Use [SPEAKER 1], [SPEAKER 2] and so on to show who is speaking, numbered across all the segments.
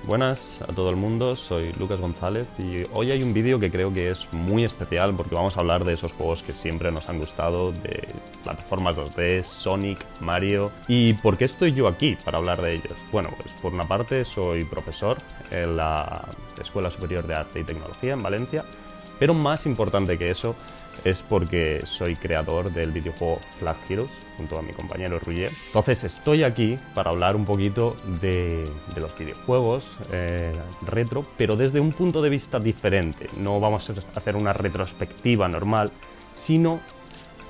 [SPEAKER 1] Buenas a todo el mundo, soy Lucas González y hoy hay un vídeo que creo que es muy especial porque vamos a hablar de esos juegos que siempre nos han gustado, de plataformas 2D, Sonic, Mario. ¿Y por qué estoy yo aquí para hablar de ellos? Bueno, pues por una parte soy profesor en la Escuela Superior de Arte y Tecnología en Valencia, pero más importante que eso es porque soy creador del videojuego Flag Heroes junto a mi compañero Roger. Entonces estoy aquí para hablar un poquito de los videojuegos retro, pero desde un punto de vista diferente. No vamos a hacer una retrospectiva normal, sino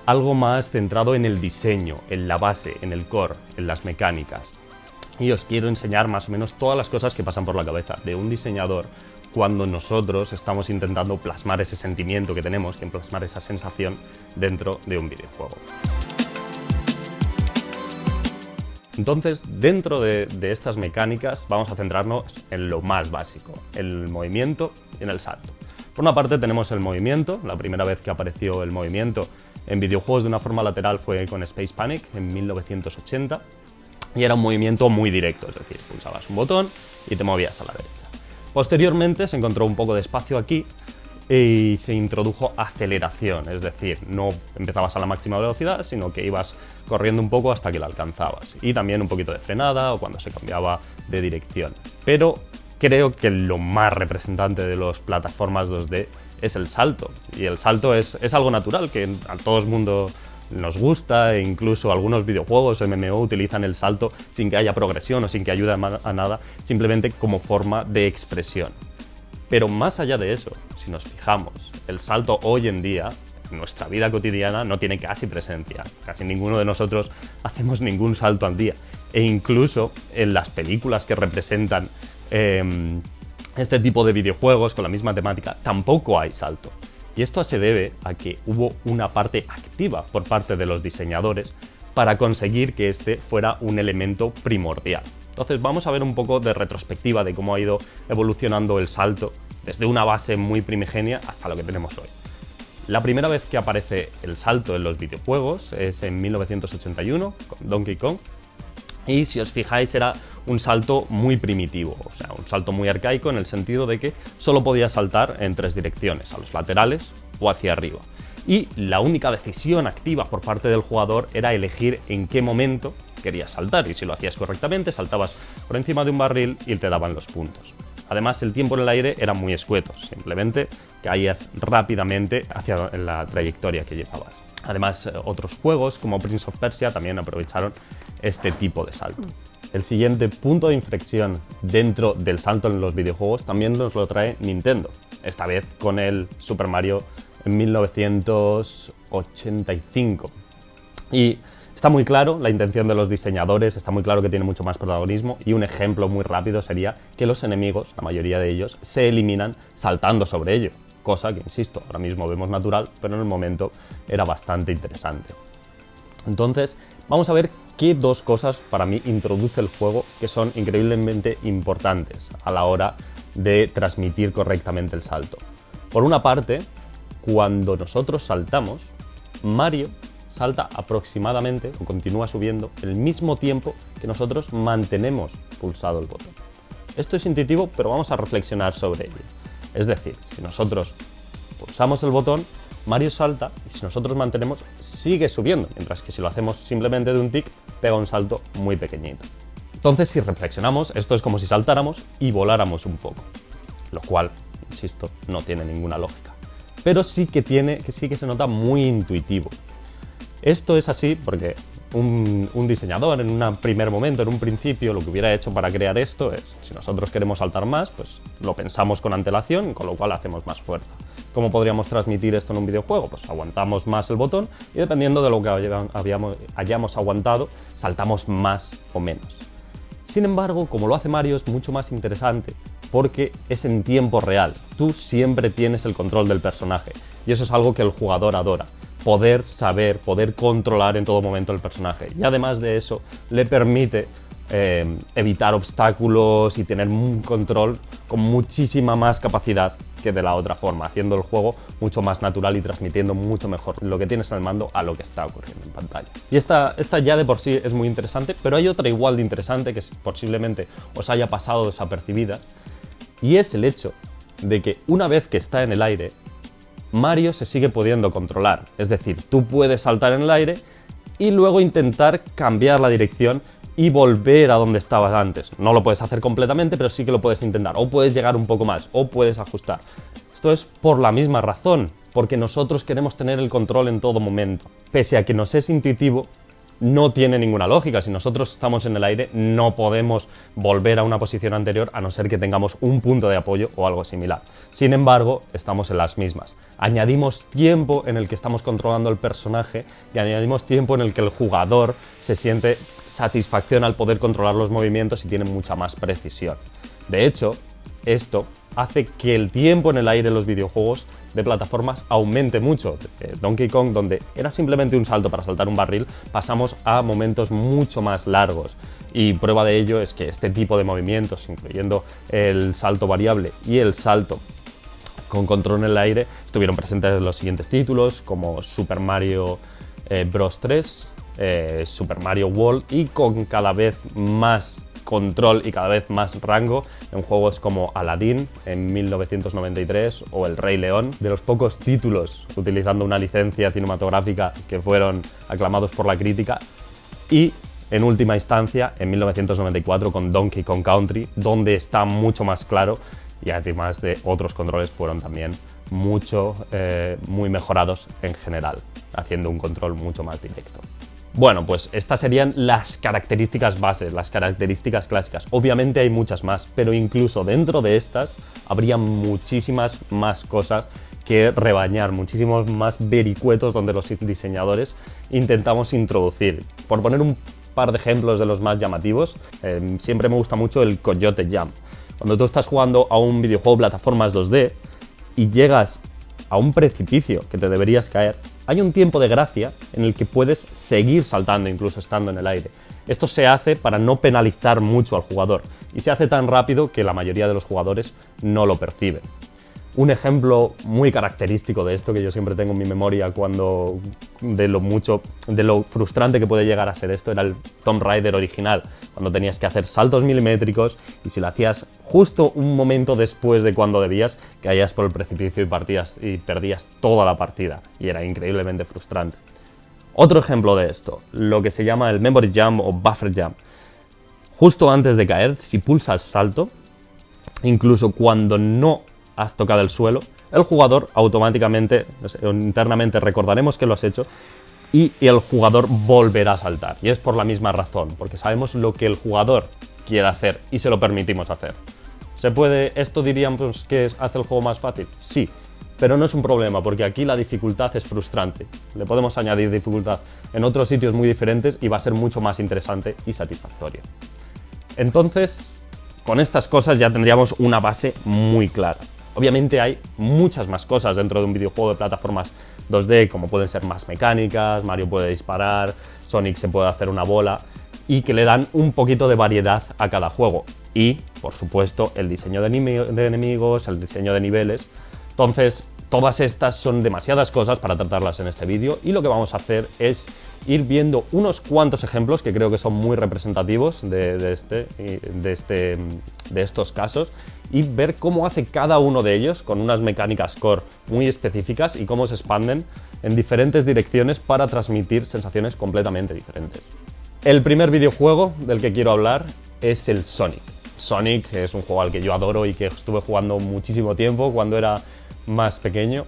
[SPEAKER 1] algo más centrado en el diseño, en la base, en el core, en las mecánicas. Y os quiero enseñar más o menos todas las cosas que pasan por la cabeza de un diseñador cuando nosotros estamos intentando plasmar ese sentimiento que tenemos, plasmar esa sensación dentro de un videojuego. Entonces, dentro de estas mecánicas vamos a centrarnos en lo más básico, el movimiento y en el salto. Por una parte tenemos el movimiento. La primera vez que apareció el movimiento en videojuegos de una forma lateral fue con Space Panic en 1980 y era un movimiento muy directo, es decir, pulsabas un botón y te movías a la derecha. Posteriormente se encontró un poco de espacio aquí y se introdujo aceleración, es decir, no empezabas a la máxima velocidad, sino que ibas corriendo un poco hasta que la alcanzabas. Y también un poquito de frenada o cuando se cambiaba de dirección. Pero creo que lo más representante de las plataformas 2D es el salto. Y el salto es algo natural, que a todo el mundo nos gusta, e incluso algunos videojuegos MMO utilizan el salto sin que haya progresión o sin que ayude a nada, simplemente como forma de expresión. Pero más allá de eso, si nos fijamos, el salto hoy en día, en nuestra vida cotidiana, no tiene casi presencia. Casi ninguno de nosotros hacemos ningún salto al día. E incluso en las películas que representan este tipo de videojuegos con la misma temática, tampoco hay salto. Y esto se debe a que hubo una parte activa por parte de los diseñadores para conseguir que este fuera un elemento primordial. Entonces vamos a ver un poco de retrospectiva de cómo ha ido evolucionando el salto desde una base muy primigenia hasta lo que tenemos hoy. La primera vez que aparece el salto en los videojuegos es en 1981 con Donkey Kong. Y si os fijáis era un salto muy primitivo, o sea, un salto muy arcaico en el sentido de que solo podía saltar en tres direcciones, a los laterales o hacia arriba. Y la única decisión activa por parte del jugador era elegir en qué momento querías saltar, y si lo hacías correctamente saltabas por encima de un barril y te daban los puntos. Además, el tiempo en el aire era muy escueto, simplemente caías rápidamente hacia la trayectoria que llevabas. Además, otros juegos como Prince of Persia también aprovecharon este tipo de salto. El siguiente punto de inflexión dentro del salto en los videojuegos también nos lo trae Nintendo, esta vez con el Super Mario en 1985. Y está muy claro la intención de los diseñadores, está muy claro que tiene mucho más protagonismo y un ejemplo muy rápido sería que los enemigos, la mayoría de ellos, se eliminan saltando sobre ello. Cosa que, insisto, ahora mismo vemos natural, pero en el momento era bastante interesante. Entonces, vamos a ver qué dos cosas para mí introduce el juego que son increíblemente importantes a la hora de transmitir correctamente el salto. Por una parte, cuando nosotros saltamos, Mario salta aproximadamente, o continúa subiendo, el mismo tiempo que nosotros mantenemos pulsado el botón. Esto es intuitivo, pero vamos a reflexionar sobre ello. Es decir, si nosotros pulsamos el botón, Mario salta y si nosotros mantenemos, sigue subiendo, mientras que si lo hacemos simplemente de un tic, pega un salto muy pequeñito. Entonces, si reflexionamos, esto es como si saltáramos y voláramos un poco, lo cual, insisto, no tiene ninguna lógica. Pero sí que se nota muy intuitivo. Esto es así porque un diseñador en un primer momento, en un principio, lo que hubiera hecho para crear esto es, si nosotros queremos saltar más, pues lo pensamos con antelación, con lo cual hacemos más fuerza. ¿Cómo podríamos transmitir esto en un videojuego? Pues aguantamos más el botón y dependiendo de lo que hayamos aguantado, saltamos más o menos. Sin embargo, como lo hace Mario, es mucho más interesante porque es en tiempo real. Tú siempre tienes el control del personaje y eso es algo que el jugador adora. Poder saber, poder controlar en todo momento el personaje. Y además de eso, le permite evitar obstáculos y tener un control con muchísima más capacidad que de la otra forma, haciendo el juego mucho más natural y transmitiendo mucho mejor lo que tienes en el mando a lo que está ocurriendo en pantalla. Y esta ya de por sí es muy interesante, pero hay otra igual de interesante que posiblemente os haya pasado desapercibida, y es el hecho de que una vez que está en el aire, Mario se sigue pudiendo controlar. Es decir, tú puedes saltar en el aire y luego intentar cambiar la dirección y volver a donde estabas antes. No lo puedes hacer completamente, pero sí que lo puedes intentar. O puedes llegar un poco más, o puedes ajustar. Esto es por la misma razón, porque nosotros queremos tener el control en todo momento. Pese a que nos es intuitivo, no tiene ninguna lógica. Si nosotros estamos en el aire, no podemos volver a una posición anterior a no ser que tengamos un punto de apoyo o algo similar. Sin embargo, estamos en las mismas. Añadimos tiempo en el que estamos controlando el personaje y añadimos tiempo en el que el jugador se siente satisfacción al poder controlar los movimientos y tiene mucha más precisión. De hecho, esto hace que el tiempo en el aire en los videojuegos de plataformas aumente mucho. Donkey Kong, donde era simplemente un salto para saltar un barril, pasamos a momentos mucho más largos. Y prueba de ello es que este tipo de movimientos, incluyendo el salto variable y el salto con control en el aire, estuvieron presentes en los siguientes títulos, como Super Mario Bros. 3, Super Mario World, y con cada vez más control y cada vez más rango en juegos como Aladdin en 1993 o El Rey León, de los pocos títulos utilizando una licencia cinematográfica que fueron aclamados por la crítica, y en última instancia en 1994 con Donkey Kong Country, donde está mucho más claro y además de otros controles fueron también muy mejorados en general, haciendo un control mucho más directo. Bueno, pues estas serían las características bases, las características clásicas. Obviamente hay muchas más, pero incluso dentro de estas habría muchísimas más cosas que rebañar, muchísimos más vericuetos donde los diseñadores intentamos introducir. Por poner un par de ejemplos de los más llamativos, siempre me gusta mucho el Coyote Jump. Cuando tú estás jugando a un videojuego de plataformas 2D y llegas a un precipicio que te deberías caer, hay un tiempo de gracia en el que puedes seguir saltando incluso estando en el aire. Esto se hace para no penalizar mucho al jugador y se hace tan rápido que la mayoría de los jugadores no lo perciben. Un ejemplo muy característico de esto que yo siempre tengo en mi memoria de lo frustrante que puede llegar a ser esto era el Tomb Raider original, cuando tenías que hacer saltos milimétricos y si lo hacías justo un momento después de cuando debías, caías por el precipicio y perdías toda la partida y era increíblemente frustrante. Otro ejemplo de esto, lo que se llama el Memory Jump o Buffer Jump. Justo antes de caer, si pulsas salto, incluso cuando no has tocado el suelo, el jugador automáticamente, internamente recordaremos que lo has hecho y el jugador volverá a saltar. Y es por la misma razón, porque sabemos lo que el jugador quiere hacer y se lo permitimos hacer. ¿Se puede? ¿Esto diríamos que hace el juego más fácil? Sí, pero no es un problema, porque aquí la dificultad es frustrante. Le podemos añadir dificultad en otros sitios muy diferentes y va a ser mucho más interesante y satisfactorio. Entonces, con estas cosas ya tendríamos una base muy clara. Obviamente hay muchas más cosas dentro de un videojuego de plataformas 2D, como pueden ser más mecánicas, Mario puede disparar, Sonic se puede hacer una bola, y que le dan un poquito de variedad a cada juego. Y, por supuesto, el diseño de enemigos, el diseño de niveles. Entonces, todas estas son demasiadas cosas para tratarlas en este vídeo, y lo que vamos a hacer es ir viendo unos cuantos ejemplos que creo que son muy representativos de estos casos y ver cómo hace cada uno de ellos con unas mecánicas core muy específicas y cómo se expanden en diferentes direcciones para transmitir sensaciones completamente diferentes. El primer videojuego del que quiero hablar es el Sonic. Sonic es un juego al que yo adoro y que estuve jugando muchísimo tiempo cuando era más pequeño,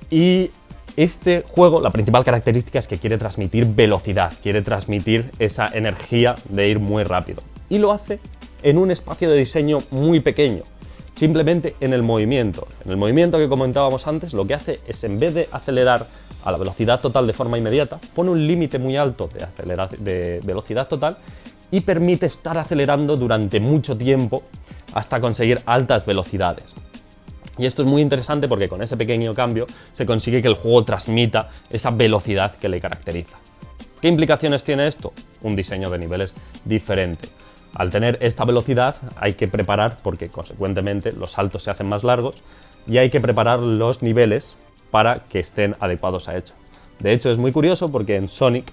[SPEAKER 1] y este juego, la principal característica es que quiere transmitir velocidad, quiere transmitir esa energía de ir muy rápido, y lo hace en un espacio de diseño muy pequeño, simplemente en el movimiento. En el movimiento que comentábamos antes, lo que hace es, en vez de acelerar a la velocidad total de forma inmediata, pone un límite muy alto de velocidad total y permite estar acelerando durante mucho tiempo hasta conseguir altas velocidades. Y esto es muy interesante porque con ese pequeño cambio se consigue que el juego transmita esa velocidad que le caracteriza. ¿Qué implicaciones tiene esto? Un diseño de niveles diferente. Al tener esta velocidad hay que preparar, porque consecuentemente los saltos se hacen más largos, y hay que preparar los niveles para que estén adecuados a ello. De hecho, es muy curioso porque en Sonic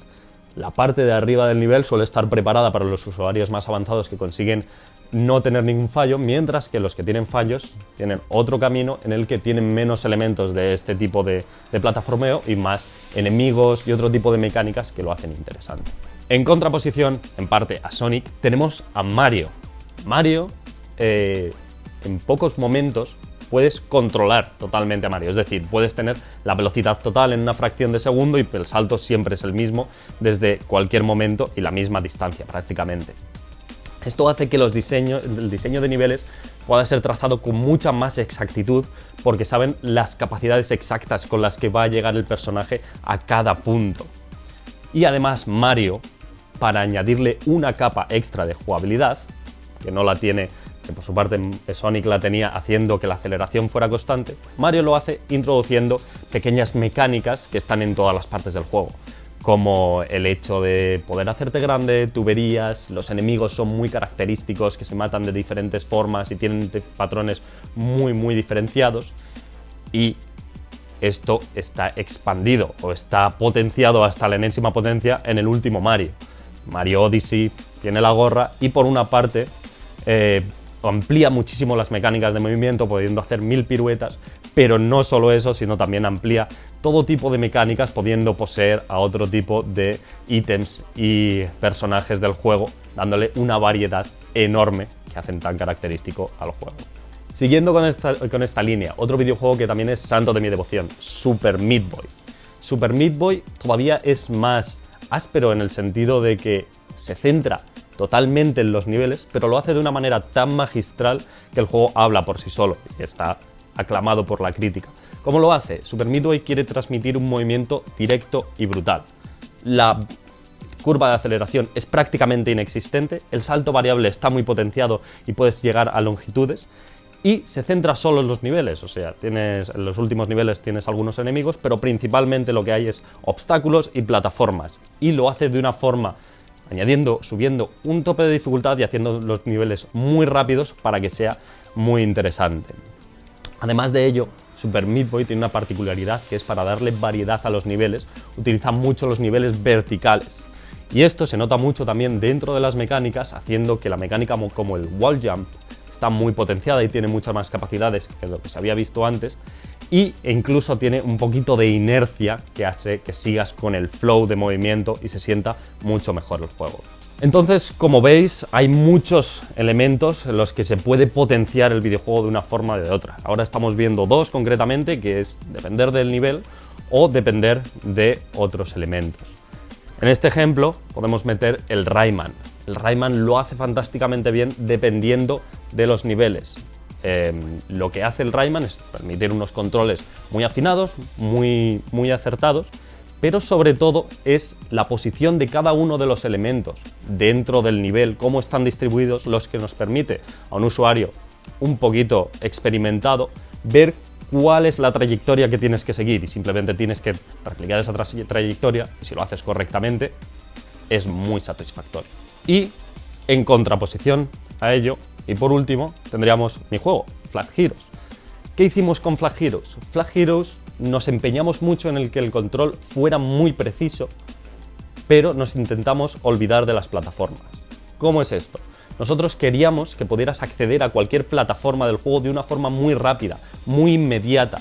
[SPEAKER 1] la parte de arriba del nivel suele estar preparada para los usuarios más avanzados que consiguen no tener ningún fallo, mientras que los que tienen fallos tienen otro camino en el que tienen menos elementos de este tipo de plataformeo y más enemigos y otro tipo de mecánicas que lo hacen interesante. En contraposición, en parte, a Sonic, tenemos a Mario. Mario, en pocos momentos, puedes controlar totalmente a Mario, es decir, puedes tener la velocidad total en una fracción de segundo y el salto siempre es el mismo desde cualquier momento y la misma distancia prácticamente. Esto hace que el diseño de niveles pueda ser trazado con mucha más exactitud porque saben las capacidades exactas con las que va a llegar el personaje a cada punto. Y además Mario, para añadirle una capa extra de jugabilidad, que no la tiene, que por su parte Sonic la tenía haciendo que la aceleración fuera constante, Mario lo hace introduciendo pequeñas mecánicas que están en todas las partes del juego, como el hecho de poder hacerte grande, tuberías, los enemigos son muy característicos, que se matan de diferentes formas y tienen patrones muy diferenciados, y esto está expandido o está potenciado hasta la enésima potencia en el último Mario. Mario Odyssey tiene la gorra y por una parte amplía muchísimo las mecánicas de movimiento, pudiendo hacer 1000 piruetas, pero no solo eso, sino también amplía todo tipo de mecánicas, pudiendo poseer a otro tipo de ítems y personajes del juego, dándole una variedad enorme que hacen tan característico al juego. Siguiendo con esta línea, otro videojuego que también es santo de mi devoción, Super Meat Boy. Super Meat Boy todavía es más áspero en el sentido de que se centra totalmente en los niveles, pero lo hace de una manera tan magistral que el juego habla por sí solo y está aclamado por la crítica. ¿Cómo lo hace? Super Meat Boy quiere transmitir un movimiento directo y brutal. La curva de aceleración es prácticamente inexistente, el salto variable está muy potenciado y puedes llegar a longitudes, y se centra solo en los niveles, o sea, en los últimos niveles tienes algunos enemigos, pero principalmente lo que hay es obstáculos y plataformas, y lo hace de una forma subiendo un tope de dificultad y haciendo los niveles muy rápidos para que sea muy interesante. Además de ello, Super Meat Boy tiene una particularidad que es para darle variedad a los niveles, utiliza mucho los niveles verticales. Y esto se nota mucho también dentro de las mecánicas, haciendo que la mecánica como el wall jump está muy potenciada y tiene muchas más capacidades que lo que se había visto antes, e incluso tiene un poquito de inercia que hace que sigas con el flow de movimiento y se sienta mucho mejor el juego. Entonces, como veis, hay muchos elementos en los que se puede potenciar el videojuego de una forma o de otra. Ahora estamos viendo dos concretamente, que es depender del nivel o depender de otros elementos. En este ejemplo podemos meter el Rayman. El Rayman lo hace fantásticamente bien dependiendo de los niveles. Lo que hace el Rayman es permitir unos controles muy afinados, muy acertados, pero sobre todo es la posición de cada uno de los elementos dentro del nivel, cómo están distribuidos, los que nos permite a un usuario un poquito experimentado ver cuál es la trayectoria que tienes que seguir, y simplemente tienes que replicar esa trayectoria, y si lo haces correctamente es muy satisfactorio. Y en contraposición a ello, y por último, tendríamos mi juego, Flag Heroes. ¿Qué hicimos con Flag Heroes? Flag Heroes nos empeñamos mucho en el que el control fuera muy preciso, pero nos intentamos olvidar de las plataformas. ¿Cómo es esto? Nosotros queríamos que pudieras acceder a cualquier plataforma del juego de una forma muy rápida, muy inmediata.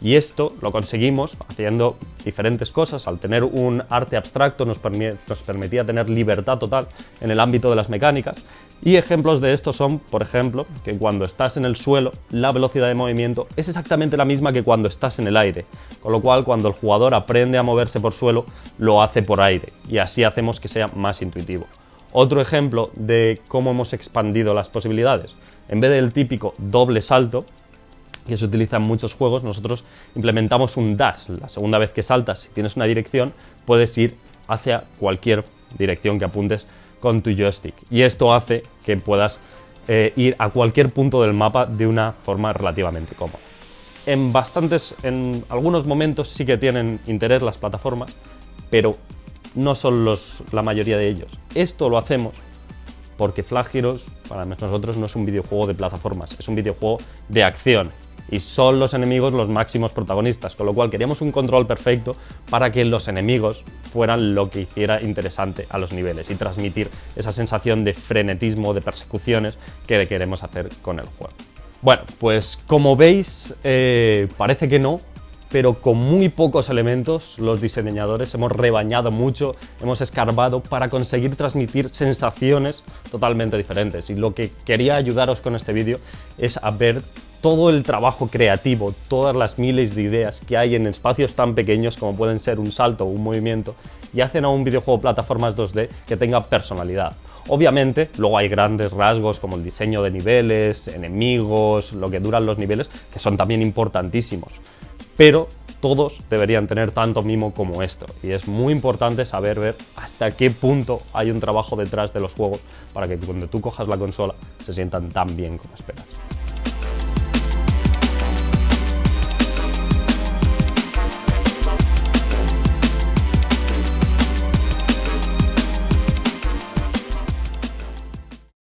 [SPEAKER 1] Y esto lo conseguimos haciendo diferentes cosas. Al tener un arte abstracto nos permitía tener libertad total en el ámbito de las mecánicas. Y ejemplos de esto son, por ejemplo, que cuando estás en el suelo, la velocidad de movimiento es exactamente la misma que cuando estás en el aire. Con lo cual, cuando el jugador aprende a moverse por suelo, lo hace por aire. Y así hacemos que sea más intuitivo. Otro ejemplo de cómo hemos expandido las posibilidades. En vez del típico doble salto, que se utiliza en muchos juegos, nosotros implementamos un dash. La segunda vez que saltas, si tienes una dirección, puedes ir hacia cualquier dirección que apuntes con tu joystick. Y esto hace que puedas ir a cualquier punto del mapa de una forma relativamente cómoda. En algunos momentos sí que tienen interés las plataformas, pero no son la mayoría de ellos. Esto lo hacemos porque Flag Heroes para nosotros no es un videojuego de plataformas, es un videojuego de acción. Y son los enemigos los máximos protagonistas, con lo cual queríamos un control perfecto para que los enemigos fueran lo que hiciera interesante a los niveles y transmitir esa sensación de frenetismo, de persecuciones que queremos hacer con el juego. Bueno, pues como veis, parece que no, pero con muy pocos elementos los diseñadores hemos rebañado mucho, hemos escarbado para conseguir transmitir sensaciones totalmente diferentes. Y lo que quería ayudaros con este vídeo es a ver todo el trabajo creativo, todas las miles de ideas que hay en espacios tan pequeños como pueden ser un salto o un movimiento y hacen a un videojuego plataformas 2D que tenga personalidad. Obviamente, luego hay grandes rasgos como el diseño de niveles, enemigos, lo que duran los niveles, que son también importantísimos. Pero todos deberían tener tanto mimo como esto, y es muy importante saber ver hasta qué punto hay un trabajo detrás de los juegos para que cuando tú cojas la consola se sientan tan bien como esperas.